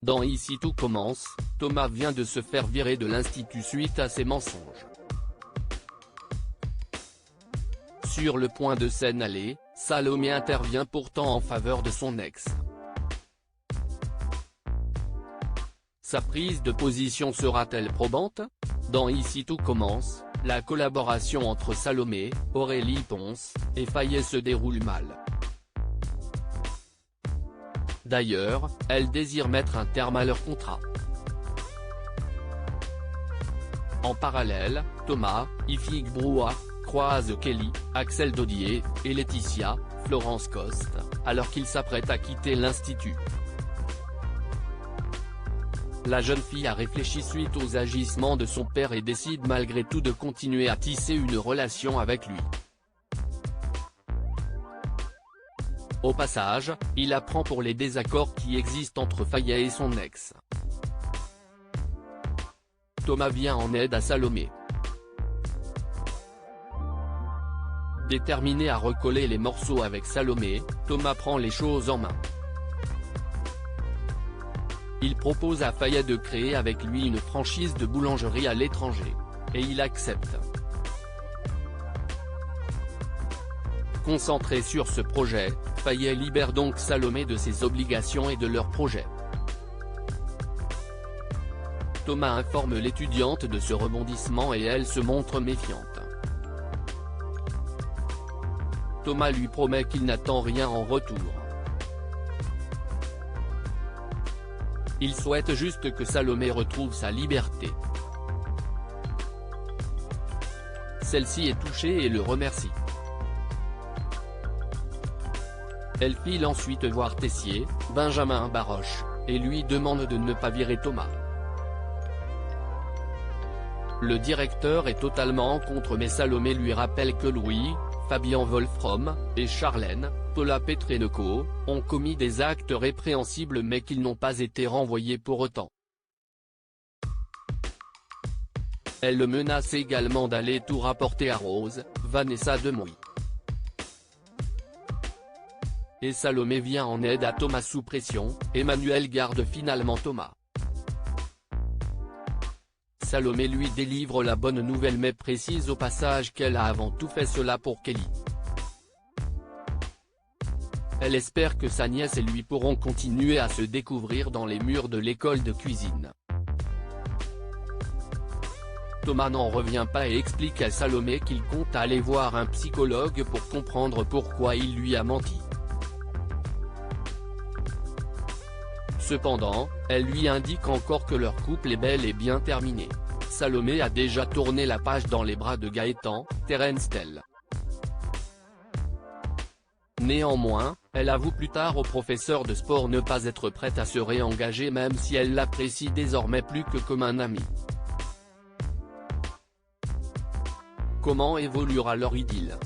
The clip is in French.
Dans Ici tout commence, Thomas vient de se faire virer de l'institut suite à ses mensonges. Sur le point de s'en aller, Salomé intervient pourtant en faveur de son ex. Sa prise de position sera-t-elle probante? Dans Ici tout commence, la collaboration entre Salomé, Aurélie Ponce et Fayet se déroule mal. D'ailleurs, elle désire mettre un terme à leur contrat. En parallèle, Thomas, Ifig Broua, croise Kelly, Axel Dodier, et Laetitia, Florence Coste, alors qu'ils s'apprêtent à quitter l'institut. La jeune fille a réfléchi suite aux agissements de son père et décide malgré tout de continuer à tisser une relation avec lui. Au passage, il apprend pour les désaccords qui existent entre Fayet et son ex. Thomas vient en aide à Salomé. Déterminé à recoller les morceaux avec Salomé, Thomas prend les choses en main. Il propose à Fayet de créer avec lui une franchise de boulangerie à l'étranger. Et il accepte. Concentré sur ce projet, Fayet libère donc Salomé de ses obligations et de leur projet. Thomas informe l'étudiante de ce rebondissement et elle se montre méfiante. Thomas lui promet qu'il n'attend rien en retour. Il souhaite juste que Salomé retrouve sa liberté. Celle-ci est touchée et le remercie. Elle file ensuite voir Tessier, Benjamin Baroche, et lui demande de ne pas virer Thomas. Le directeur est totalement en contre mais Salomé lui rappelle que Louis, Fabien Wolfrom, et Charlène, Paula Petrenko, ont commis des actes répréhensibles mais qu'ils n'ont pas été renvoyés pour autant. Elle le menace également d'aller tout rapporter à Rose, Vanessa Demouy. Et Salomé vient en aide à Thomas sous pression, Emmanuel garde finalement Thomas. Salomé lui délivre la bonne nouvelle mais précise au passage qu'elle a avant tout fait cela pour Kelly. Elle espère que sa nièce et lui pourront continuer à se découvrir dans les murs de l'école de cuisine. Thomas n'en revient pas et explique à Salomé qu'il compte aller voir un psychologue pour comprendre pourquoi il lui a menti. Cependant, elle lui indique encore que leur couple est bel et bien terminé. Salomé a déjà tourné la page dans les bras de Gaëtan, Terence Tell. Néanmoins, elle avoue plus tard au professeur de sport ne pas être prête à se réengager même si elle l'apprécie désormais plus que comme un ami. Comment évoluera leur idylle?